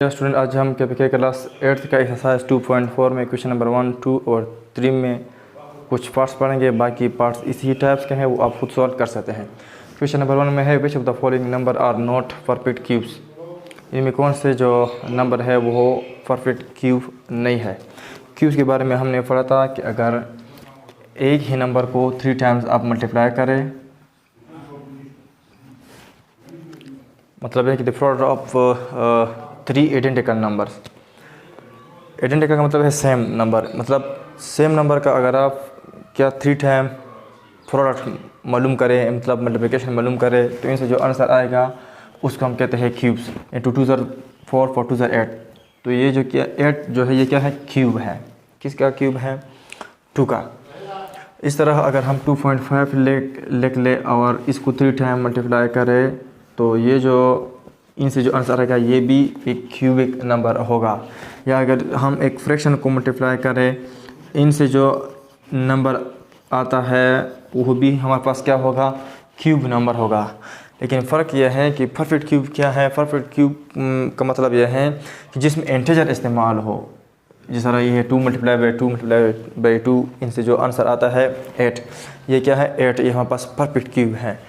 Student, आज हम के क्लास 8th का एक्सरसाइज 2.4 में क्वेश्चन नंबर 1, 2 और 3 में कुछ पार्ट्स पढ़ेंगे। बाकी पार्ट्स इसी टाइप्स के हैं, वो आप खुद सॉल्व कर सकते हैं। क्वेश्चन नंबर 1 में है which of the following number are not perfect cubes. इनमें कौन से जो नंबर है वो परफेक्ट क्यूब नहीं है। क्यूब्स के बारे में हमने पढ़ा था कि अगर एक ही नंबर को 3 टाइम्स आप मल्टीप्लाई करें, मतलब है कि the product of 3 identical numbers. Identical का मतलब है सेम नंबर, मतलब सेम नंबर का अगर आप क्या 3 टाइम प्रोडक्ट मालूम करें, मतलब मल्टीप्लिकेशन मालूम करें, तो इनसे जो आंसर आएगा उसको हम कहते हैं क्यूब्स। 2 2 ज़र 4, 4 2 ज़र 8। तो ये जो क्या 8 जो है ये क्या है, क्यूब है। किसका क्यूब है? 2 का। इस तरह अगर हम 2.5 लिख ले और इसको 3 टाइम मल्टीप्लाई करें, तो ये जो इनसे जो आंसर आएगा ये भी एक क्यूबिक नंबर होगा। या अगर हम एक फ्रैक्शन को मल्टीप्लाई करें, इनसे जो नंबर आता है वो भी हमारे पास क्या होगा, क्यूब नंबर होगा। लेकिन फ़र्क यह है कि परफेक्ट क्यूब क्या है। परफेक्ट क्यूब का मतलब यह है कि जिसमें इंटीजर इस्तेमाल हो। जिस तरह ये है 2 मल्टीप्लाई बाई 2 मल्टीप्लाई बाई 2, इनसे जो आंसर आता है 8। ये क्या है, 8। ये हमारे पास परफेक्ट क्यूब है।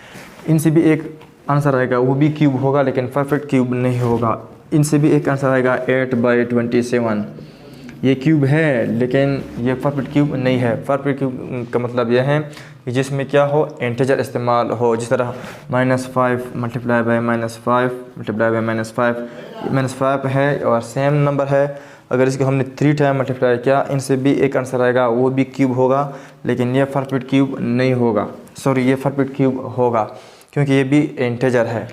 इनसे भी एक आंसर आएगा, वो भी क्यूब होगा लेकिन परफेक्ट क्यूब नहीं होगा। इनसे भी एक आंसर आएगा 8/27। ये क्यूब है लेकिन ये परफेक्ट क्यूब नहीं है। परफेक्ट क्यूब का मतलब यह है कि जिसमें क्या हो, इंटीजर इस्तेमाल हो। जिस तरह -5 मल्टीप्लाई बाई -5 मल्टीप्लाई बाई -5 है और सेम नंबर है। अगर इसको हमने 3 टाइम मल्टीप्लाई किया, इनसे भी एक आंसर आएगा, वो भी क्यूब होगा लेकिन ये परफेक्ट क्यूब नहीं होगा। सॉरी, ये परफेक्ट क्यूब होगा क्योंकि ये भी इंटीजर है।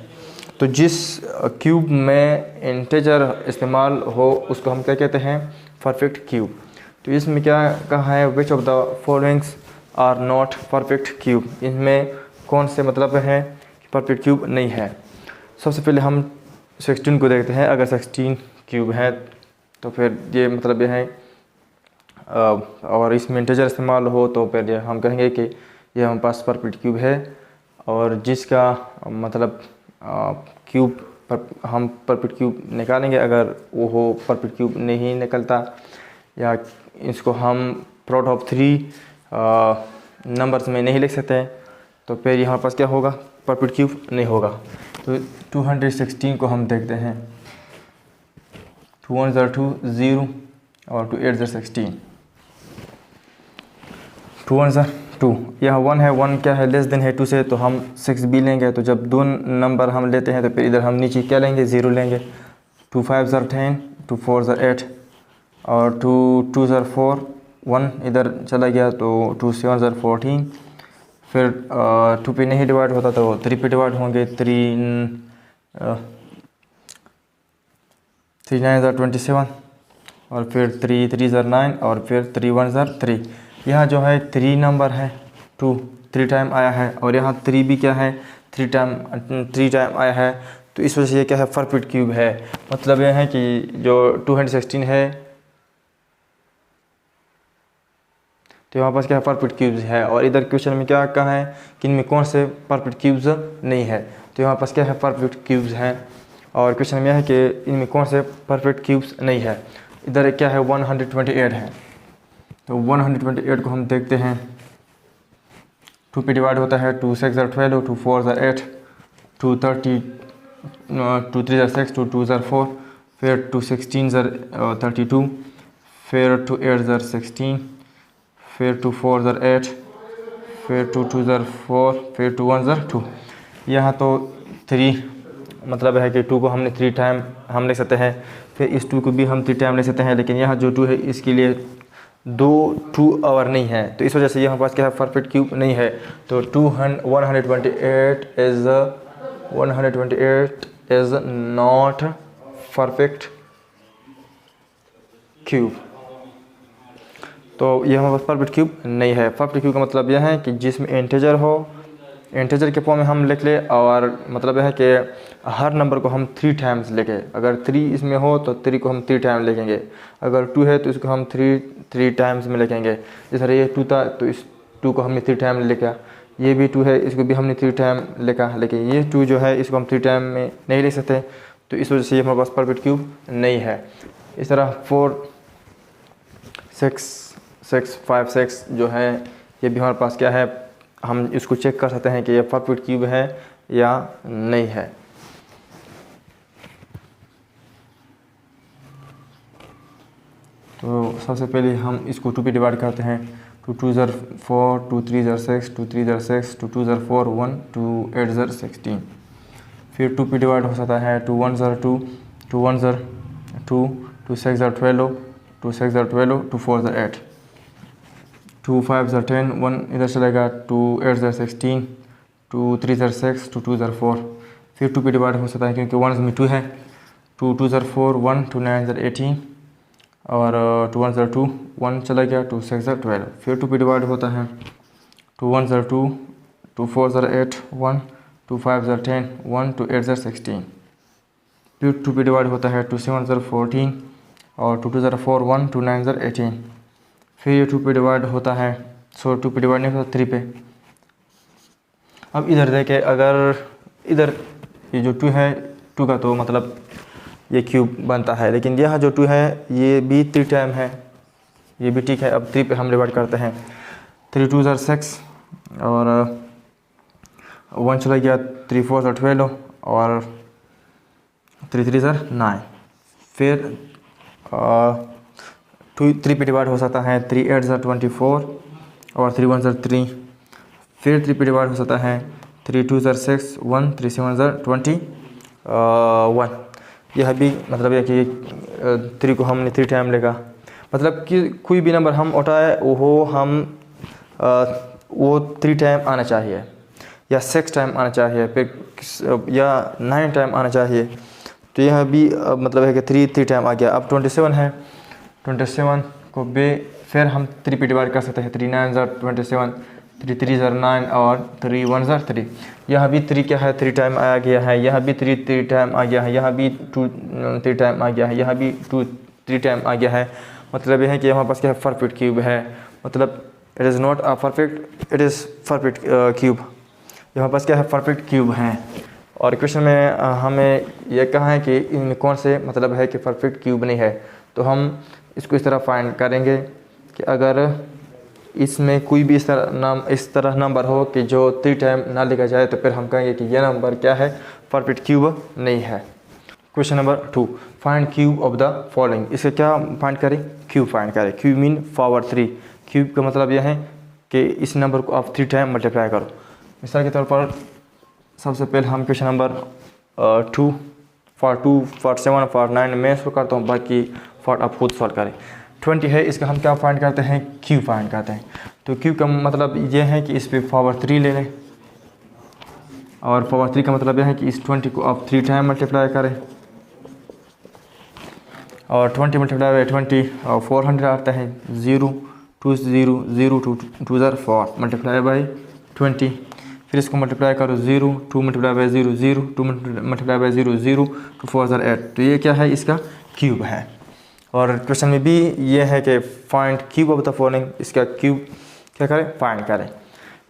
तो जिस क्यूब में इंटीजर इस्तेमाल हो उसको हम क्या कहते हैं, परफेक्ट क्यूब। तो इसमें क्या कहा है, which of the followings are not perfect cube. इनमें कौन से मतलब है कि परफेक्ट क्यूब नहीं है। सबसे पहले हम 16 को देखते हैं। अगर 16 क्यूब है तो फिर ये मतलब ये है, और इसमें इंटीजर इस्तेमाल हो तो फिर ये हम कहेंगे कि ये हमारे पास परफेक्ट क्यूब है। और जिसका मतलब क्यूब पर हम परफेक्ट क्यूब निकालेंगे, अगर वो हो परफेक्ट क्यूब नहीं निकलता, या इसको हम प्रोडक्ट ऑफ 3 नंबर्स में नहीं लिख सकते, तो फिर यहाँ पास क्या होगा, परफेक्ट क्यूब नहीं होगा। तो 216 को हम देखते हैं। 2 1 ज़र 2 0 और 2 8 ज़र 16। 2 1 ज़र 2, यहाँ 1 है, 1 क्या है, लेस देन है 2 से, तो हम 6 भी लेंगे। तो जब 2 नंबर हम लेते हैं तो फिर इधर हम नीचे क्या लेंगे, 0 लेंगे। 2 5 ज़र 10, 2 4 ज़र 8 और 2 2 ज़र 4, 1 इधर चला गया तो 2 7 ज़र 14। फिर 2 पे नहीं डिवाइड होता तो 3 पे डिवाइड होंगे। 3 9 ज़र 27 और फिर 3 3 ज़र 9 और फिर 3 1 ज़र 3। यहाँ जो है 3 नंबर है, 2 3 टाइम आया है, और यहाँ 3 भी क्या है, 3 टाइम आया है। तो इस वजह से ये क्या है, परफेक्ट क्यूब है। मतलब यह है कि जो 216 है तो यहाँ पास क्या है, परफेक्ट क्यूब्स है। और इधर क्वेश्चन में क्या कहा है कि इनमें कौन से परफेक्ट क्यूब्स नहीं है। तो यहाँ पास क्या है, परफेक्ट क्यूब्स हैं। और क्वेश्चन में यह है कि इनमें कौन से परफेक्ट क्यूब्स नहीं है। इधर क्या है, 128 है। तो 128 को हम देखते हैं। 2 पे डिवाइड होता है, 2 6 ज़र 12, 2 4 ज़र 8, 2 30, 2 3 ज़र 6, 2 2 ज़र 4, फिर 2 16 ज़र 32, फिर 2 8 ज़र 16, फिर 2 4 ज़र 8, फिर 2 2 ज़र 4, फिर 2 1 ज़र 2। यहाँ तो 3 मतलब है कि 2 को हमने 3 टाइम हम ले सकते हैं, फिर इस 2 को भी हम 3 टाइम ले सकते हैं। लेकिन यहाँ जो 2 है इसके लिए 2 आवर नहीं है, तो इस वजह से यहाँ पास क्या है, परफेक्ट क्यूब नहीं है। तो 128 इज़ नॉट परफेक्ट क्यूब। तो ये हमारे पास परफेक्ट क्यूब नहीं है। परफेक्ट क्यूब का मतलब यह है कि जिसमें इंटीजर हो, इंटीजर के फॉर्म में हम लिख ले, और मतलब यह है कि हर नंबर को हम 3 टाइम्स लिखें। अगर 3 इसमें हो तो 3 को हम 3 टाइम लिखेंगे। अगर 2 है तो इसको हम 3 टाइम्स में लिखेंगे। जिस तरह ये 2 था तो इस 2 को हमने 3 टाइम लिखा। ये भी 2 है, इसको भी हमने 3 टाइम लिखा। लेकिन ये 2 जो है इसको हम 3 टाइम में नहीं लिख सकते, तो इस वजह से ये हमारे पास परफेक्ट क्यूब नहीं है। इस तरह 4 6 6 5 6 जो है ये भी हमारे पास क्या है, हम इसको चेक कर सकते हैं कि ये परफेक्ट क्यूब है या नहीं है। तो सबसे पहले हम इसको 2 पे डिवाइड करते हैं। 2 2 ज़र 4, 2 3 ज़र 6, 2 3 ज़र 6, 2 2 ज़र 4 1, 2 8 ज़र 16। फिर 2 पे डिवाइड हो सकता है। 2 1 ज़र 2, 2 1 ज़र 2, 2 6 ज़र 12, 2 6 ज़र 12, 2 4 ज़र 8, 2 5 ज़र 10, 1 इधर चलेगा, 2 8 ज़र 16, 2 3 ज़र 6, 2 2 ज़र 4। फिर 2 पे डिवाइड हो सकता है क्योंकि 1 में 2 है। 2 2 ज़र 4 1, 2 9 ज़र 18 और 2 1 ज़र 2, 1 चला गया, 2 6 ज़र 12। फिर 2 पे डिवाइड होता है। 2 1 ज़र 2, 2 4 ज़र 8 1, 2 5 ज़र 10 1, 2 8 ज़र 16। फिर 2 पे डिवाइड होता है। 2 7 ज़र 14 और 2 2 ज़र 4 1, 2 9 ज़र 18। फिर ये 2 पे डिवाइड होता है, 2 पे डिवाइड नहीं होता 3 पे। अब इधर देखें, अगर इधर ये जो 2 है, 2 का तो मतलब ये क्यूब बनता है, लेकिन यह जो 2 है ये भी 3 टाइम है, ये भी ठीक है। अब 3 पे हम डिवाइड करते हैं। 3 2 ज़र 6 और 1 चला गया, 3 4 ज़र 12 और 3 3 ज़र 9। फिर 3 पे डिवाइड हो सकता है। 3 8 ज़र 24 और 3 1 ज़र 3। फिर 3 पे डिवाइड हो सकता है। 3 2 ज़र 6 1, 3 7 ज़र 21। यह भी मतलब है कि 3 को हमने 3 टाइम लेगा, मतलब कि कोई भी नंबर हम उठाए वो 3 टाइम आना चाहिए या 6 टाइम आना चाहिए, फिर या 9 टाइम आना चाहिए। तो यह भी मतलब है कि 3 टाइम आ गया। अब 27 है, 27 को बे फिर हम 3 पे डिवाइड कर सकते हैं। 3 9 ज़र 27, 3 3 ज़र 9 और 3 1 ज़र 3। यह भी 3 क्या है, 3 टाइम आ गया है। यह भी 3 टाइम आ गया है। यह भी 2 3 टाइम आ गया है। यह भी 2 3 टाइम आ गया है। मतलब यह है कि हमारे पास क्या है, परफेक्ट क्यूब है। मतलब it is not a perfect, it is perfect cube. हमारे पास क्या है, परफेक्ट क्यूब है। और क्वेश्चन में हमें यह कहा है कि इनमें कौन से मतलब है कि परफेक्ट क्यूब नहीं है। तो हम इसको इस तरह फाइंड करेंगे कि अगर इसमें कोई भी इस तरह नंबर हो कि जो 3 टाइम ना लिखा जाए, तो फिर हम कहेंगे कि यह नंबर क्या है, परफेक्ट क्यूब नहीं है। Question number 2, find cube of the following. इसे क्या फाइंड करें, क्यूब फाइंड करें। Cube mean power 3। क्यूब का मतलब यह है कि इस नंबर को आप 3 टाइम मल्टीप्लाई करो। मिसाल के तौर पर सबसे पहले हम question number 2 for 2 for 7 for 9 मैं इसको करता हूँ, बाकी फॉर आप खुद सॉल्व करें। 20 है, इसका हम क्या फाइंड करते हैं, क्यूब फाइंड करते हैं। तो क्यूब का मतलब ये है कि इस पर पावर 3 ले लें, और पावर 3 का मतलब यह है कि इस 20 को आप 3 टाइम मल्टीप्लाई करें। और 20 मल्टीप्लाई बाई 20 और 400 आता है। 0 2 0 0 2 2 ज़र 4 मल्टीप्लाई बाई 20। फिर इसको मल्टीप्लाई करो। 0 2 मल्टीप्लाई बाई 0 0 2 मल्टीप्लाई बाई 0 0 2 4 ज़र 8। तो ये क्या है, इसका क्यूब है। और क्वेश्चन में भी ये है कि find cube of the following. इसका क्यूब क्या करें, फाइंड करें।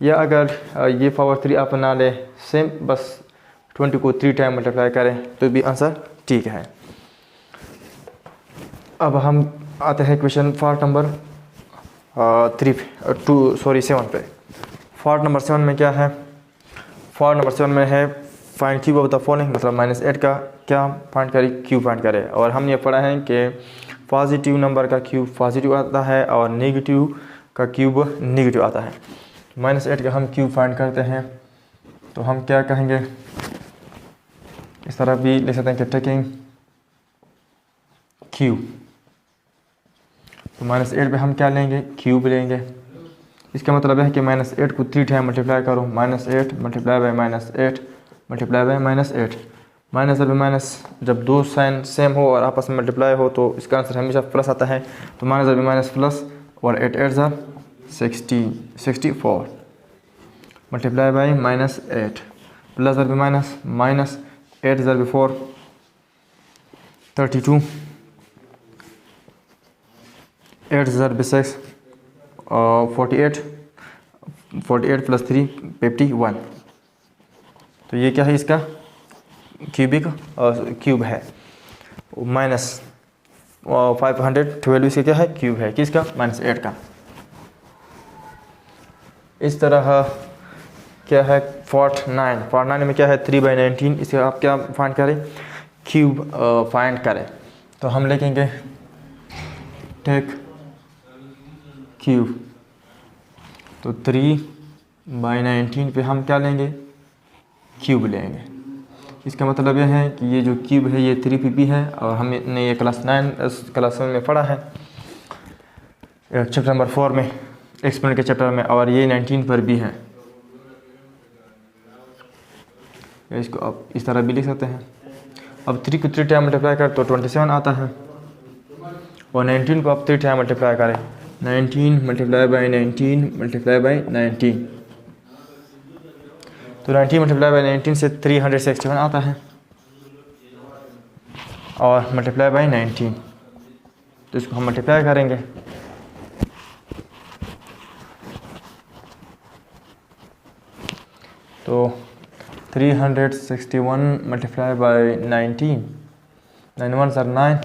या अगर ये पावर 3 आप ना ले, सेम बस 20 को 3 टाइम मल्टीप्लाई करें तो भी आंसर ठीक है। अब हम आते हैं क्वेश्चन पार्ट नंबर 7 पे। पार्ट नंबर 7 में क्या है, पार्ट नंबर 7 में है find cube of the following, मतलब -8 का क्या फाइंड करें, क्यूब फाइंड करें। और हम ये पढ़ा है कि पॉजिटिव नंबर का क्यूब पॉजिटिव आता है और नेगेटिव का क्यूब नेगेटिव आता है। -8 का हम क्यूब फाइंड करते हैं, तो हम क्या कहेंगे, इस तरह भी ले सकते हैं कि टेकिंग क्यूब। तो -8 पे हम क्या लेंगे, क्यूब लेंगे। इसका मतलब है कि -8 को 3 टाइम मल्टीप्लाई करो। -8 multiply by -8 multiply by -8। Minus और माइनस जब दो साइन सेम हो और आपस में मल्टीप्लाई हो तो इसका आंसर हमेशा प्लस आता है। तो माइनस और माइनस प्लस, और 8 8 ज़ा 64 मल्टीप्लाई बाई -8 प्लस और माइनस माइनस 8 ज़ा 4 32 8 ज़ा 6 48 प्लस 3 51। तो ये क्या है, इसका क्यूबिक क्यूब है, माइनस 512 इसका क्या है क्यूब है, किसका -8 का। इस तरह क्या है 49 में क्या है 3/19, इसे आप क्या फाइंड करें क्यूब फाइंड करें। तो हम लिखेंगे टेक क्यूब, तो 3/19 पे हम क्या लेंगे क्यूब लेंगे। इसका मतलब यह है कि ये जो क्यूब है ये 3PP है और हमने ये क्लास 7 में पढ़ा है चैप्टर नंबर 4 में, एक्सपेरिमेंट के चैप्टर में, और ये 19 पर भी है। इसको आप इस तरह भी लिख सकते हैं। अब 3 को 3 टाइम मल्टीप्लाई कर तो 27 आता है, और 19 को आप 3 टाइम मल्टीप्लाई करें 19 मल्टीप्लाई बाई 19 मल्टीप्लाई बाई 19, तो 19 मल्टीप्लाई बाई 19 से 361 आता है, और मल्टीप्लाई बाई 19, तो इसको हम मल्टीप्लाई करेंगे। तो 361 मल्टीप्लाई बाई 19, 9 1 are 9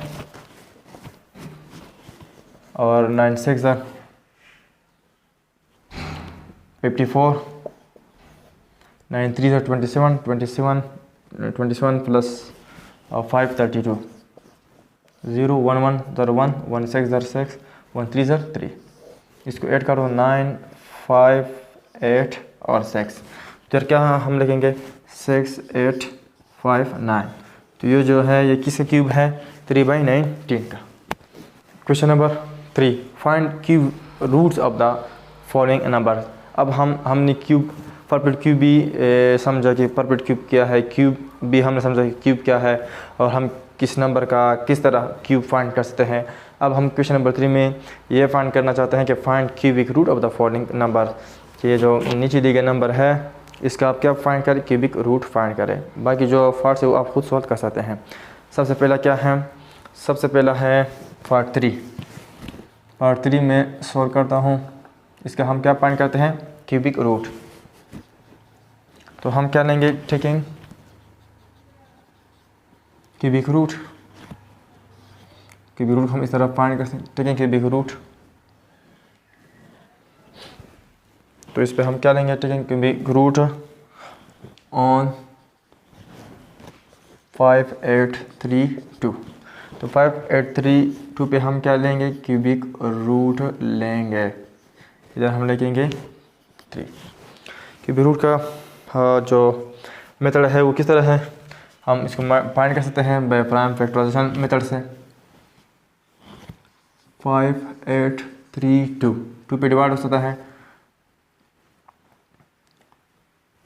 और 9 6 are 54, 9 3 are 27 plus 5 32, 0 1 1 are 1 1 6 are 6 1 3 are 3, इसको ऐड करो 9 5 8 और 6, तो क्या हम लिखेंगे 6 8 5 9, तो ये जो है ये किसका क्यूब है 3/19 का। Question number 3, find cube roots of the following number. अब हमने क्यूब परफेक्ट क्यूब भी समझा कि परफेक्ट क्यूब क्या है, क्यूब भी हमने समझा कि क्यूब क्या है, और हम किस नंबर का किस तरह क्यूब फाइंड कर सकते हैं। अब हम क्वेश्चन नंबर 3 में ये फाइंड करना चाहते हैं कि find cubic root of the following number. ये जो नीचे दिए गए नंबर है इसका आप क्या फाइंड करें क्यूबिक रूट फाइंड करें, बाकी जो पार्ट्स है वो आप खुद सॉल्व कर सकते हैं। सबसे पहला क्या है, सबसे पहला है पार्ट 3 में सॉल्व करता हूँ। इसका हम क्या फाइंड करते हैं क्यूबिक रूट, तो हम क्या लेंगे टेकिंग क्यूबिक रूट हम इस तरह फाइंड कर सकते हैं टेकिंग क्यूबिक रूट, तो इस पे हम क्या लेंगे टेकिंग क्यूबिक रूट ऑन 5832, तो 5832 पे हम क्या लेंगे क्यूबिक रूट लेंगे, इधर हम लेंगे 3। क्यूबिक रूट का जो मेथड है वो किस तरह है, हम इसको फाइंड कर सकते हैं बाय प्राइम फैक्टराइजेशन मेथड से। 5832 2 पे डिवाइड हो सकता है,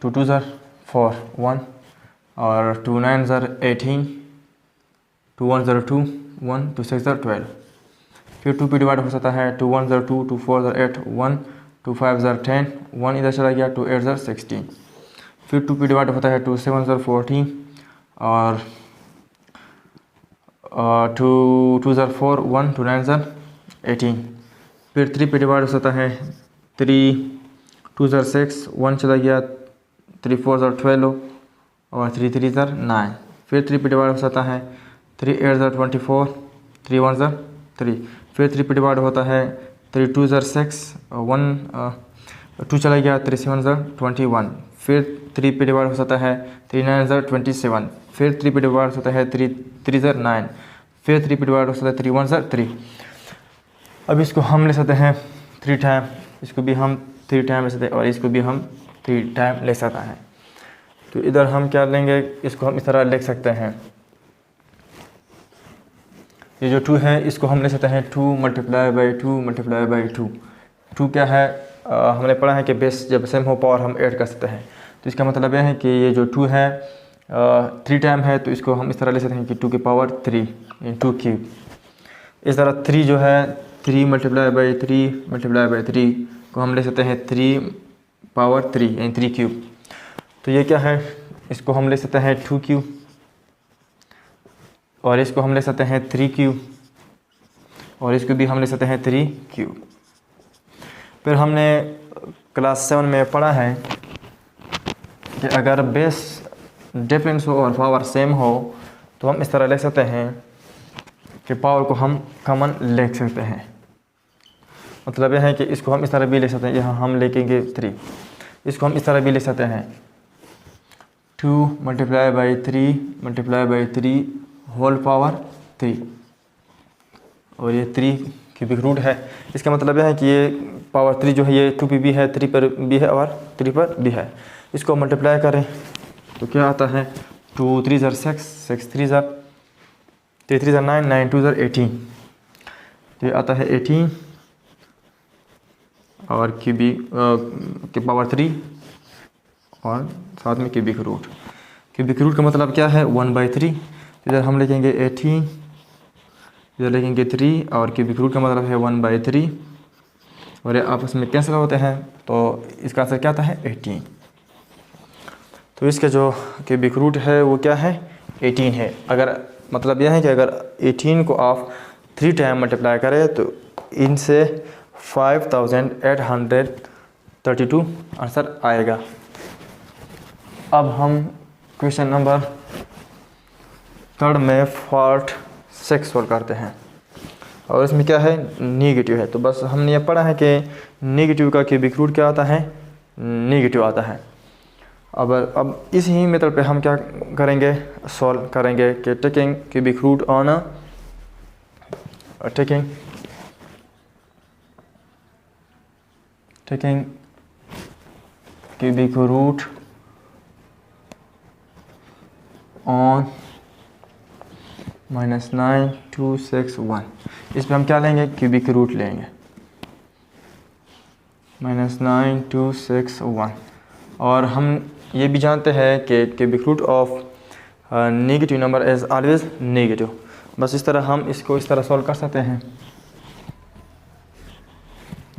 2 2 are 4 1 और 2 9 are 18, 2 1 are 2 1 2 6 are 12, फिर 2 पे डिवाइड हो सकता है, 2 1 are 2 2 4 are 8 1 2 5 are 10 1 इधर चला गया, 2 8 are 16, फिर 2 पे डिवाइड होता है, 2 7 are 14 और 2 are 4 1 2 9 are 18, फिर 3 पे डिवाइड हो सकता है, 3 2 are 6 1 चला गया, 3 4 are 12 और 3 3 are 9, फिर 3 पे डिवाइड हो सकता है, 3 8 are 24 3 1 are 3, फिर 3 पे डिवाइड होता है, 3 2 are 6 1 2 चला गया, 3 7 are 21, फिर 3 पे डिवाइड हो सकता है, 3 9 are 27, फिर 3 पे डिवाइड हो सकता है, 3 3 are 9, फिर 3 पे डिवाइड हो सकता है, 3 1 are 3। अब इसको हम ले सकते हैं 3 टाइम, इसको भी हम 3 टाइम ले सकते हैं और इसको भी हम 3 टाइम ले सकते हैं। तो इधर हम क्या लेंगे, इसको हम इस तरह लिख सकते हैं, ये जो 2 है इसको हम ले सकते हैं 2 मल्टीप्लाई बाई 2 मल्टीप्लाई बाई 2। 2 क्या है, हमने पढ़ा है कि बेस जब सेम हो पावर हम ऐड कर सकते हैं, तो इसका मतलब यह है कि ये जो 2 है 3 टाइम है, तो इसको हम इस तरह ले सकते हैं कि 2 की पावर 3 इंटू क्यूब। इस तरह 3 जो है 3 मल्टीप्लाई बाई 3 मल्टीप्लाई बाई 3 को हम ले सकते हैं 3 पावर 3 यानी 3 क्यूब। तो ये क्या है, इसको हम ले सकते हैं 2 क्यूब और इसको हम ले सकते हैं 3 क्यूब और इसको भी हम ले सकते हैं 3 क्यूब। फिर हमने क्लास 7 में पढ़ा है कि अगर बेस डिफरेंस हो और पावर सेम हो तो हम इस तरह लिख सकते हैं कि पावर को हम कॉमन लिख सकते हैं। मतलब यह है कि इसको हम इस तरह भी लिख सकते हैं, यहाँ हम लिखेंगे 3, इसको हम इस तरह भी लिख सकते हैं 2 मल्टीप्लाई बाई 3 होल पावर 3, और ये 3 क्यूबिक रूट है। इसका मतलब यह है कि ये पावर 3 जो है ये 2 पे भी है, 3 पर भी है और 3 पर भी है। इसको मल्टीप्लाई करें तो क्या आता है 2 3 ज़र 6, 6 3 ज़र 3 ज़र 9, 9 2 ज़र 18, तो ये आता है 18 और क्यूबिक के पावर 3 और साथ में क्यूबिक रूट। क्यूबिक रूट का मतलब क्या है 1/3, इधर हम लिखेंगे 18, इधर लिखेंगे 3 और क्यूबिक रूट का मतलब है 1/3 और ये आपस में कैंसिल होते हैं तो इसका आंसर क्या आता है 18। तो इसका जो क्यूबिक रूट है वो क्या है 18 है। अगर मतलब यह है कि अगर 18 को आप 3 टाइम मल्टीप्लाई करें तो इनसे 5832 आंसर आएगा। अब हम क्वेश्चन नंबर 3 में पार्ट 6 सोल्व करते हैं और इसमें क्या है नेगेटिव है। तो बस हमने ये पढ़ा है कि नेगेटिव का क्यूबिक रूट क्या आता है नेगेटिव आता है। अब इसी मेथड पे हम क्या करेंगे सॉल्व करेंगे कि taking cubic root on taking cubic root on -9261। इस पे हम क्या लेंगे क्यूबिक रूट लेंगे -9261। और हम ये भी जानते हैं कि cubic root of negative number is always negative. बस इस तरह हम इसको इस तरह सॉल्व कर सकते हैं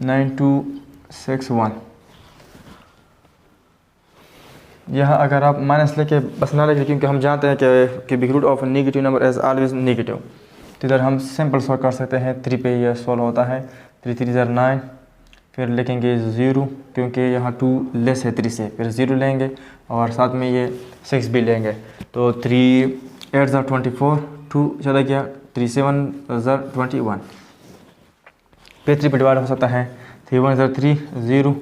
9261। यह अगर आप माइनस लेके बस ना लेके, क्योंकि हम जानते हैं कि cubic root of negative number is always negative, तो इधर हम सिंपल सॉल्व कर सकते हैं। 3 पे यह सॉल्व होता है 3 3 ज़र 9, फिर लिखेंगे 0 क्योंकि यहाँ 2 लेस है 3 से, फिर 0 लेंगे और साथ में ये 6 भी लेंगे तो 3 8 ज़र 24, 2 चला गया 3 7 ज़र 21, फिर 3 पे डिवाइड हो सकता है 3 1 ज़र 3 0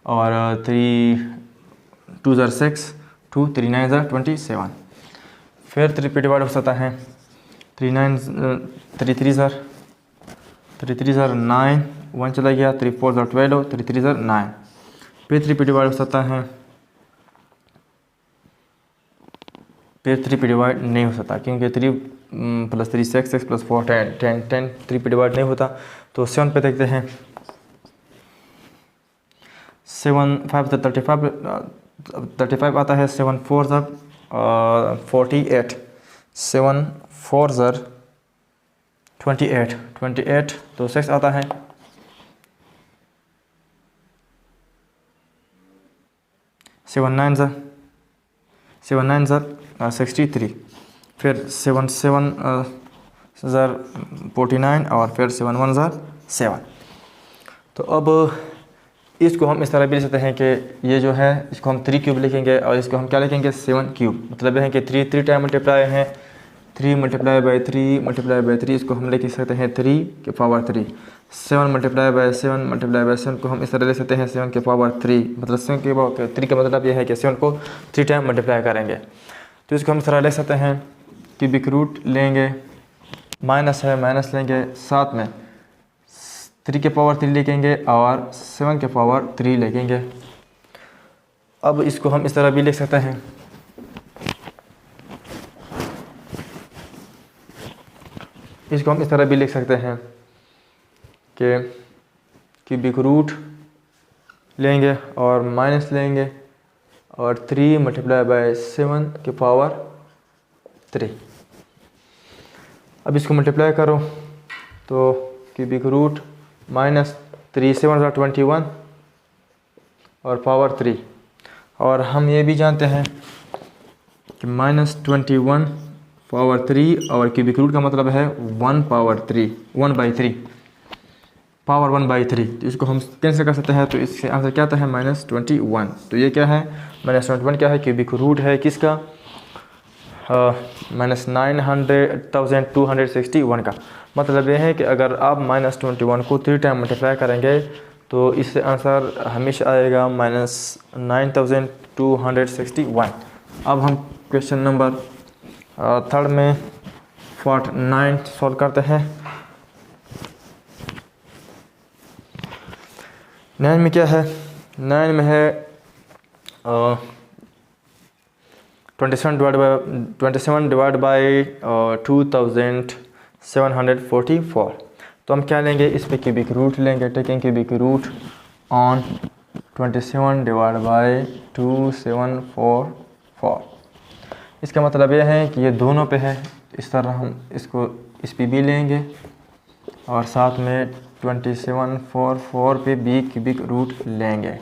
और 3 2 ज़र 6 2 3 9 ज़र 27, फिर 3 पे डिवाइड हो सकता है 3 3 ज़र 9 1 चला गया 3 4 ज़र 12 3 3 ज़र 9, फिर 3 पे डिवाइड हो सकता है, फिर 3 पे डिवाइड नहीं हो सकता क्योंकि 3 + 3 6 6 + 4 10 10 3 पे डिवाइड नहीं होता। तो 7 पे देखते हैं 7 5 ज़र 35 आता है, 7 4 ज़र 48, 7 4 ज़र 28 तो 6 आता है, 7 9 ज़र 63, फिर 7 7 ज़र 49 और फिर 7 1 ज़र 7। तो अब इसको हम इस तरह भी लिख सकते हैं कि ये जो है इसको हम 3 क्यूब लिखेंगे और इसको हम क्या लिखेंगे 7 क्यूब। मतलब यह है कि 3 टाइम मल्टीप्लाई है 3 मल्टीप्लाई बाई 3 इसको हम लिख सकते हैं 3 के पावर 3। 7 मल्टीप्लाई बाई 7 को हम इस तरह लिख सकते हैं 7 के पावर 3। मतलब 7 के पावर 3 का मतलब यह है कि 7 को 3 टाइम मल्टीप्लाई करेंगे। तो इसको हम इस तरह लिख सकते हैं क्यूबिक रूट लेंगे, माइनस है माइनस लेंगे, साथ में 3 के पावर 3 लिखेंगे और 7 के पावर 3 लिखेंगे। अब इसको हम इस तरह भी लिख सकते हैं कि क्यूबिक रूट लेंगे और माइनस लेंगे और 3 मल्टीप्लाई बाई 7 के पावर 3। अब इसको मल्टीप्लाई करो तो क्यूबिक रूट -3 7 ज़र 21 और पावर 3। और हम ये भी जानते हैं कि -21 पावर 3 और क्यूबिक रूट का मतलब है 1 पावर 3 1/3 पावर 1/3। तो इसको हम कैंसिल कर सकते हैं, तो इसके आंसर क्या आता है -21। तो ये क्या है -21 क्या है क्यूबिक रूट है किसका माइनस 900,261 का मतलब ये है कि अगर आप -21 को 3 टाइम मल्टीप्लाई करेंगे तो इससे आंसर हमेशा आएगा -9261। अब हम क्वेश्चन नंबर 3 में 49 सॉल्व करते हैं। 9 में क्या है? 9 में है 27 डिवाइड बाई 2744। तो हम क्या लेंगे? इस पे क्यूबिक रूट लेंगे, taking cubic root on 27 divide by 2744। इसका मतलब यह है कि ये दोनों पे है, इस तरह हम इसको इस पे भी लेंगे और साथ में 2744 पे भी क्यूबिक रूट लेंगे।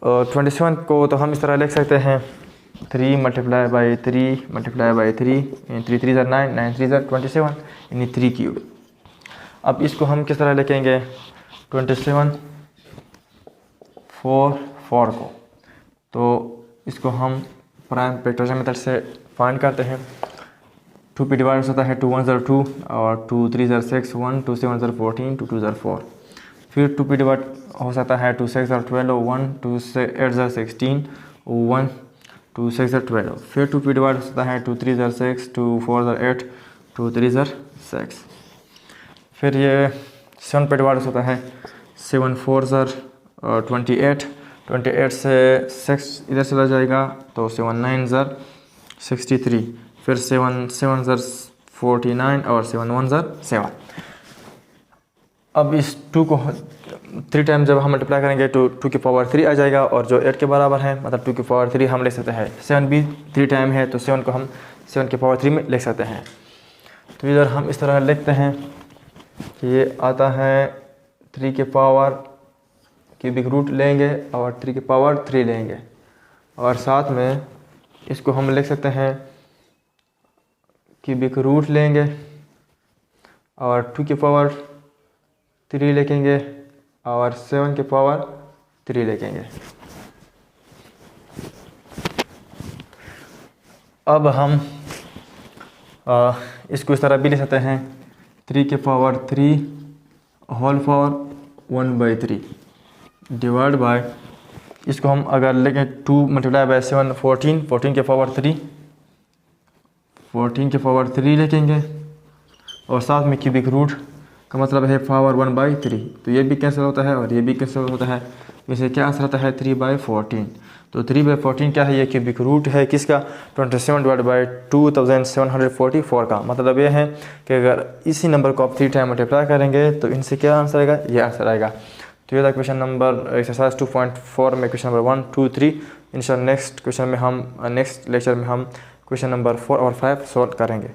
27 को तो हम इस तरह लिख सकते हैं 3 मल्टीप्लाई बाई 3 मल्टीप्लाई बाई 3, 3 3 ज़र 9, 9 3 ज़र 27 यानी 3 क्यूब। अब इसको हम किस तरह लिखेंगे? 27 4 को तो इसको हम प्राइम फैक्टराइजेशन मेथड से फाइंड करते हैं। 2 पे डिवाइड होता है 2 1 ज़र 2 और 2 3 ज़र 6 1, 2 7 ज़र 14, 2 2 ज़र 4। फिर 2 पे डिवाइड हो सकता है 2 6 ज़र 12 1, 2 8 ज़र 16 1, 2 6 ज़र 12। फिर 2 पे डिवाइड हो सकता है 2 3 ज़र 6, 2 4 ज़र 8, 2 3 ज़र 6। फिर ये 7 पे डिवाइड हो सकता है 7 4 ज़र 28, 28 से 6 इधर चला जाएगा तो 7 9 ज़र 63। फिर 7 7 ज़र 49 और 7 1 ज़र 7। अब इस 2 को 3 टाइम जब हम मल्टीप्लाई करेंगे तो 2 की पावर 3 आ जाएगा और जो 8 के बराबर है, मतलब 2 की पावर 3 हम लिख सकते हैं। 7 भी 3 टाइम है तो 7 को हम 7 की पावर 3 में लिख सकते हैं। तो इधर हम इस तरह लिखते हैं कि ये आता है 3 के पावर क्यूबिक रूट लेंगे और 3 की पावर 3 लेंगे और साथ में इसको हम लिख सकते हैं क्यूबिक रूट लेंगे और 2 की पावर 3 लिखेंगे और 7 की पावर 3 लिखेंगे। अब हम इसको इस तरह भी लिख सकते हैं 3 की power 3 whole power 1/3 divide by, इसको हम अगर लिखें 2 मल्टीप्लाई बाय 7 14, 14 के पावर 3, 14 के पावर 3 लिखेंगे और साथ में क्यूबिक रूट का मतलब है पावर 1/3। तो ये भी कैंसिल होता है और ये भी कैंसिल होता है। वैसे क्या आंसर आता है 3/14। तो 3/14 क्या है? ये क्यूबिक रूट है किसका? 27 डिवाइड बाई 2744 का। मतलब ये है कि अगर इसी नंबर को आप 3 टाइम मल्टीप्लाई करेंगे तो इनसे क्या आंसर आएगा? ये आंसर आएगा। तो ये था क्वेश्चन नंबर एक्सरसाइज 2.4 में क्वेश्चन नंबर 1 2 3। इंशाल्लाह नेक्स्ट लेक्चर में हम क्वेश्चन नंबर 4 और 5 सॉल्व करेंगे।